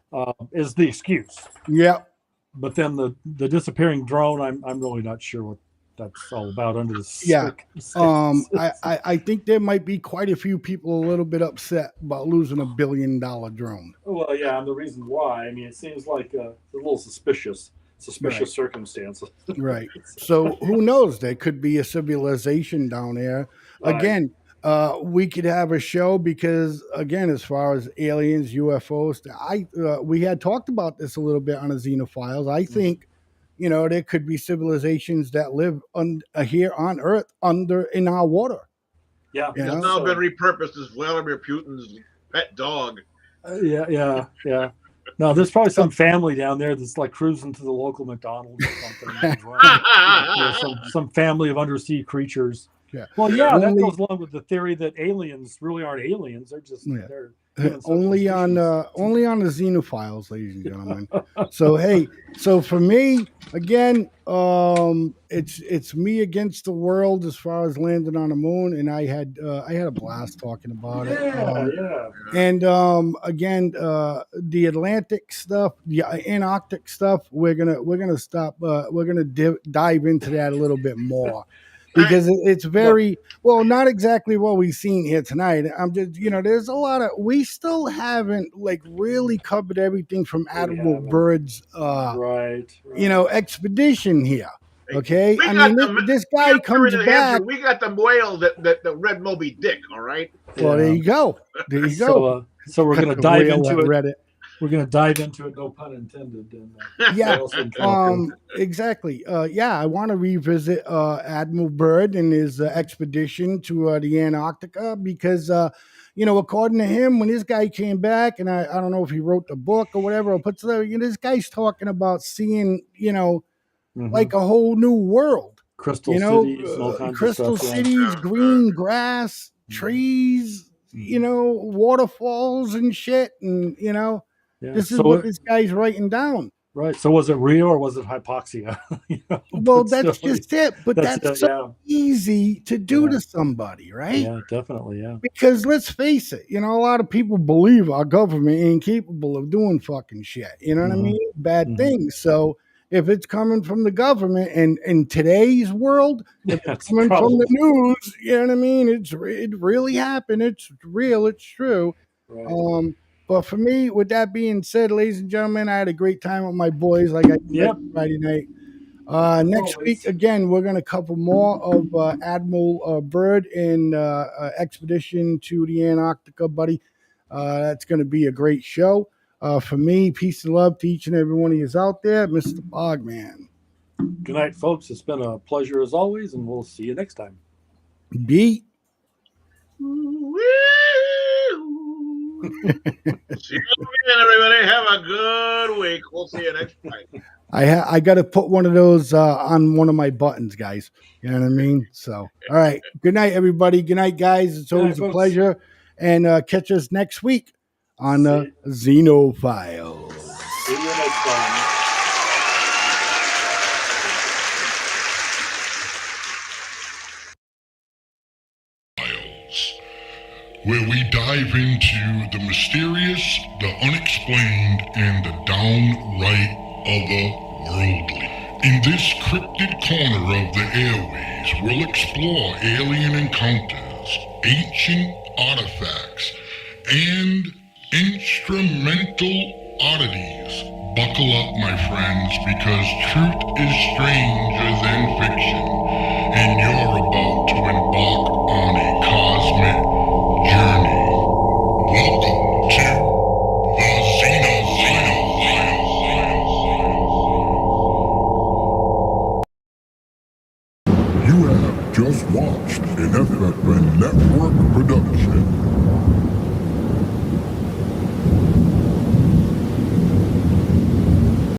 Is the excuse. Yeah. But then the disappearing drone, I'm really not sure what that's all about under the Yeah. I think there might be quite a few people a little bit upset about losing $1 billion drone. Well, yeah, and the reason why, I mean, it seems like a little suspicious Right. circumstances. Right. So who knows? There could be a civilization down there. Right. Again, we could have a show because, again, as far as aliens, UFOs, we had talked about this a little bit on the Xenophiles. I think, there could be civilizations that live here on Earth in our water. Yeah. It's now been repurposed as Vladimir Putin's pet dog. Yeah. No, there's probably some family down there that's like cruising to the local McDonald's or something. Some family of undersea creatures. Yeah. Well, yeah, that goes along with the theory that aliens really aren't aliens. They're just they're only on the Xenophiles, ladies and gentlemen. So for me, again, it's me against the world as far as landing on the moon, and I had a blast talking about it. And again, the Atlantic stuff, the Antarctic stuff, we're gonna stop. We're gonna dive into that a little bit more. Because it's very not exactly what we've seen here tonight. I'm just, there's a lot of, we still haven't really covered everything from Admiral Byrd's, expedition here. Okay, this guy comes back. We got the whale that read Moby Dick. All right. Well, there you go. There you go. So we're gonna dive into it. We're going to dive into it, no pun intended. Exactly. I want to revisit Admiral Byrd and his expedition to the Antarctica because, according to him, when this guy came back, and I don't know if he wrote the book or whatever, this guy's talking about seeing, like a whole new world. Crystal cities, all kinds crystal of stuff, cities, green grass, trees, waterfalls and shit, and this is what this guy's writing down. Right. So was it real or was it hypoxia? Well, that's just it. But that's so easy to do to somebody, right? Yeah, definitely. Yeah. Because let's face it, a lot of people believe our government ain't capable of doing fucking shit. You know what I mean? Bad things. So if it's coming from the government and in today's world, if it's coming from the news, you know what I mean? It really happened. It's real. It's true. Right. But for me, with that being said, ladies and gentlemen, I had a great time with my boys like I did Friday night. Next week, again, we're going to cover more of Admiral Byrd and expedition to the Antarctica, buddy. That's going to be a great show. For me, peace and love to each and every one of you out there. Mr. Bogman. Good night, folks. It's been a pleasure as always, and we'll see you next time. Beat. See you again, everybody. Have a good week. We'll see you next time. I got to put one of those on one of my buttons, guys. You know what I mean? So, all right. Good night, everybody. Good night, guys. It's always a pleasure. And catch us next week on the Xenophiles. See you next time. Where we dive into the mysterious, the unexplained, and the downright otherworldly. In this cryptid corner of the airways, we'll explore alien encounters, ancient artifacts, and instrumental oddities. Buckle up, my friends, because truth is stranger than fiction, and you're about to embark on a